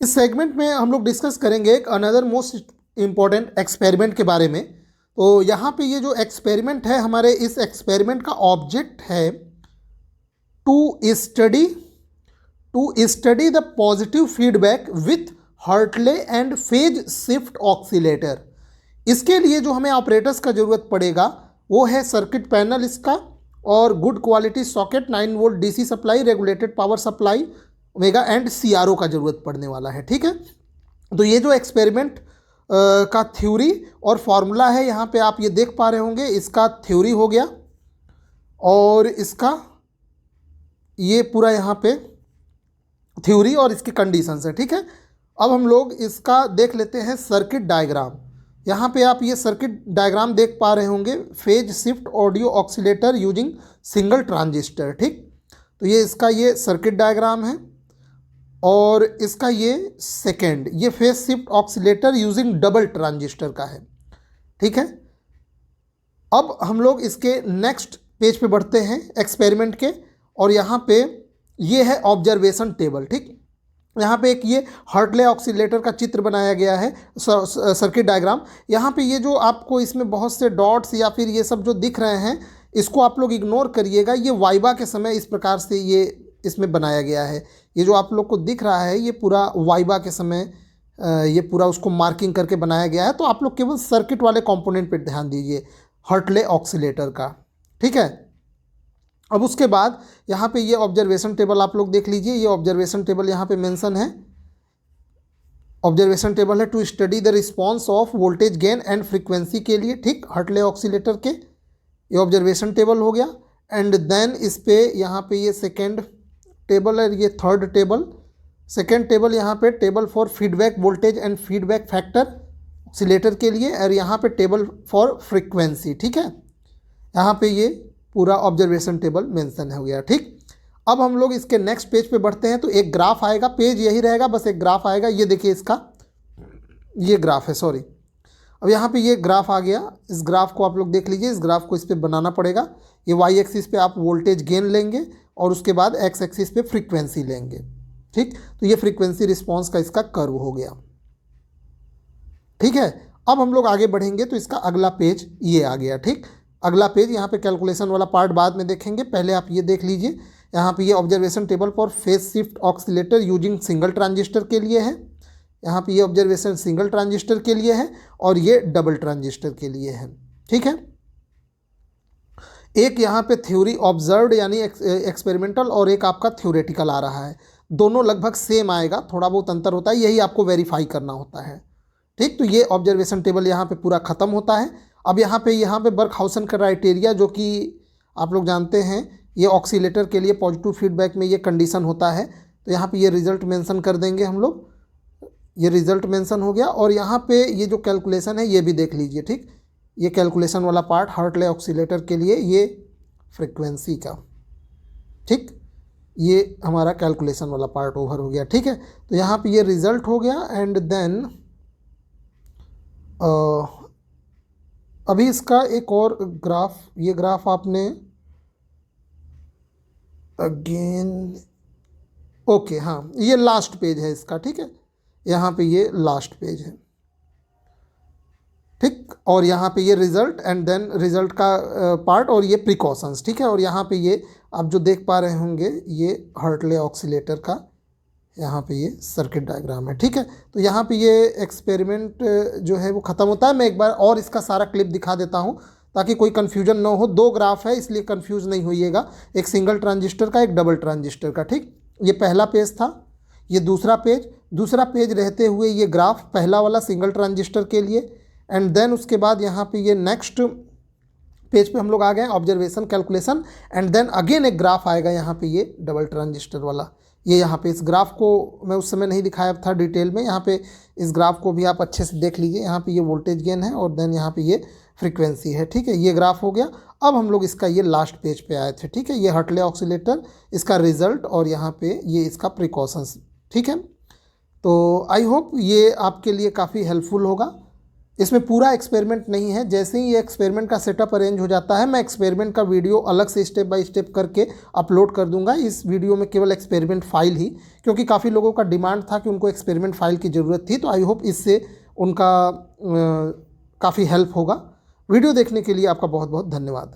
इस सेगमेंट में हम लोग डिस्कस करेंगे एक अनदर मोस्ट इम्पॉर्टेंट एक्सपेरिमेंट के बारे में। तो यहाँ पे ये जो एक्सपेरिमेंट है, हमारे इस एक्सपेरिमेंट का ऑब्जेक्ट है to study the positive feedback with Hartley and phase shift oscillator. इसके लिए जो हमें ऑपरेटर्स का ज़रूरत पड़ेगा वो है सर्किट पैनल इसका, और good quality socket, 9 volt DC supply, regulated power supply, omega and CRO का ज़रूरत पड़ने वाला है। ठीक है, तो ये जो एक्सपेरिमेंट का थ्योरी और फॉर्मूला है, यहाँ पे आप ये देख पा रहे होंगे, इसका थ्योरी हो गया और इसका ये पूरा यहाँ पे थ्योरी और इसकी कंडीशंस है। ठीक है, अब हम लोग इसका देख लेते हैं सर्किट डायग्राम। यहाँ पे आप ये सर्किट डायग्राम देख पा रहे होंगे, phase shift audio oscillator using single transistor. ठीक, तो ये इसका ये सर्किट डायग्राम है और इसका ये सेकेंड, ये phase shift oscillator using double transistor का है। ठीक है, अब हम लोग इसके नेक्स्ट पेज पे बढ़ते हैं एक्सपेरिमेंट के, और यहाँ पे ये है ऑब्जर्वेशन टेबल। ठीक, यहाँ पे एक ये हर्टले ऑक्सीलेटर का चित्र बनाया गया है, सर्किट डायग्राम। यहाँ पे ये जो आपको इसमें बहुत से डॉट्स या फिर ये सब जो दिख रहे हैं, इसको आप लोग इग्नोर करिएगा। ये वाइबा के समय इस प्रकार से ये इसमें बनाया गया है। ये जो आप लोग को दिख रहा है, ये पूरा वाइबा के समय ये पूरा उसको मार्किंग करके बनाया गया है। तो आप लोग केवल सर्किट वाले कंपोनेंट पर ध्यान दीजिए हर्टले ऑक्सीलेटर का। ठीक है, अब उसके बाद यहाँ पे ये ऑब्जर्वेशन टेबल आप लोग देख लीजिए। ये ऑब्जर्वेशन टेबल यहाँ पे मेंशन है। ऑब्जर्वेशन टेबल है to study the response of voltage gain and frequency के लिए। ठीक, हर्टले ऑक्सीलेटर के ये ऑब्जर्वेशन टेबल हो गया। एंड देन इस पे यहाँ पे ये सेकेंड टेबल है, ये थर्ड टेबल। सेकेंड टेबल यहाँ पे table for feedback voltage and feedback factor oscillator के लिए, और यहाँ पे टेबल फॉर फ्रीक्वेंसी। ठीक है, यहाँ पे ये पूरा ऑब्जर्वेशन टेबल मेंशन हो गया। ठीक, अब हम लोग इसके नेक्स्ट पेज पे बढ़ते हैं। तो एक ग्राफ आएगा, पेज यही रहेगा, बस एक ग्राफ आएगा। ये देखिए इसका ये ग्राफ है, सॉरी। अब यहाँ पे ये ग्राफ आ गया। इस ग्राफ को आप लोग देख लीजिए। इस ग्राफ को इस पर बनाना पड़ेगा। ये वाई एक्सिस पे आप वोल्टेज गेन लेंगे और उसके बाद एक्स एक्सिस पे फ्रीक्वेंसी लेंगे। ठीक, तो ये फ्रीक्वेंसी रिस्पॉन्स का इसका कर्व हो गया। ठीक है, अब हम लोग आगे बढ़ेंगे तो इसका अगला पेज ये आ गया। ठीक, अगला पेज, यहाँ पे कैलकुलेशन वाला पार्ट बाद में देखेंगे, पहले आप ये देख लीजिए। यहाँ पे ये observation table for phase shift oscillator using single transistor के लिए है। यहाँ पे ये ऑब्जर्वेशन सिंगल ट्रांजिस्टर के लिए है और ये डबल ट्रांजिस्टर के लिए है। ठीक है, एक यहाँ पे थ्योरी ऑब्जर्व्ड यानी एक्सपेरिमेंटल और एक आपका थ्योरेटिकल आ रहा है। दोनों लगभग सेम आएगा, थोड़ा बहुत अंतर होता है, यही आपको वेरीफाई करना होता है। ठीक, तो ये ऑब्जर्वेशन टेबल यहाँ पे पूरा ख़त्म होता है। अब यहाँ पे बर्कहाउसन क्राइटेरिया, जो कि आप लोग जानते हैं, ये ऑक्सीलेटर के लिए पॉजिटिव फीडबैक में ये कंडीशन होता है। तो यहाँ पे ये रिज़ल्ट मेंशन कर देंगे हम लोग। ये रिज़ल्ट मेंशन हो गया और यहाँ पे ये जो कैलकुलेशन है ये भी देख लीजिए। ठीक, ये कैलकुलेशन वाला पार्ट हर्टले ऑक्सीलेटर के लिए, ये फ्रिक्वेंसी का। ठीक, ये हमारा कैलकुलेशन वाला पार्ट ओवर हो गया। ठीक है, तो यहाँ पे ये रिज़ल्ट हो गया। एंड देन अभी इसका एक और ग्राफ, ये ग्राफ आपने अगेन, ओके, हाँ, ये लास्ट पेज है इसका। ठीक है, यहाँ पे ये लास्ट पेज है। ठीक, और यहाँ पे ये रिज़ल्ट एंड देन रिज़ल्ट का पार्ट और ये प्रिकॉशंस। ठीक है, और यहाँ पे ये आप जो देख पा रहे होंगे, ये हर्टले ऑक्सीलेटर का यहाँ पे ये सर्किट डायग्राम है। ठीक है, तो यहाँ पे ये एक्सपेरिमेंट जो है वो ख़त्म होता है। मैं एक बार और इसका सारा क्लिप दिखा देता हूँ ताकि कोई कन्फ्यूजन ना हो। दो ग्राफ है इसलिए कन्फ्यूज़ नहीं होइएगा, एक सिंगल ट्रांजिस्टर का, एक डबल ट्रांजिस्टर का। ठीक, ये पहला पेज था, ये दूसरा पेज रहते हुए ये ग्राफ पहला वाला सिंगल ट्रांजिस्टर के लिए। एंड देन उसके बाद यहाँ पे ये नेक्स्ट पेज पे हम लोग आ गए, observation calculation. And then again एक ग्राफ आएगा यहाँ पे ये डबल ट्रांजिस्टर वाला। ये यहाँ पे इस ग्राफ को मैं उस समय नहीं दिखाया था डिटेल में, यहाँ पे इस ग्राफ को भी आप अच्छे से देख लीजिए। यहाँ पे ये वोल्टेज गेन है और देन यहाँ पे ये फ्रीक्वेंसी है। ठीक है, ये ग्राफ हो गया। अब हम लोग इसका ये लास्ट पेज पे आए थे। ठीक है, ये हर्टले ऑक्सीलेटर, इसका रिजल्ट और यहाँ पे ये इसका प्रिकॉशंस। ठीक है, तो आई होप ये आपके लिए काफ़ी हेल्पफुल होगा। इसमें पूरा एक्सपेरिमेंट नहीं है। जैसे ही ये एक्सपेरिमेंट का सेटअप अरेंज हो जाता है, मैं एक्सपेरिमेंट का वीडियो अलग से स्टेप बाय स्टेप करके अपलोड कर दूंगा। इस वीडियो में केवल एक्सपेरिमेंट फाइल ही, क्योंकि काफ़ी लोगों का डिमांड था कि उनको एक्सपेरिमेंट फाइल की ज़रूरत थी, तो आई होप इससे उनका काफ़ी हेल्प होगा। वीडियो देखने के लिए आपका बहुत बहुत धन्यवाद।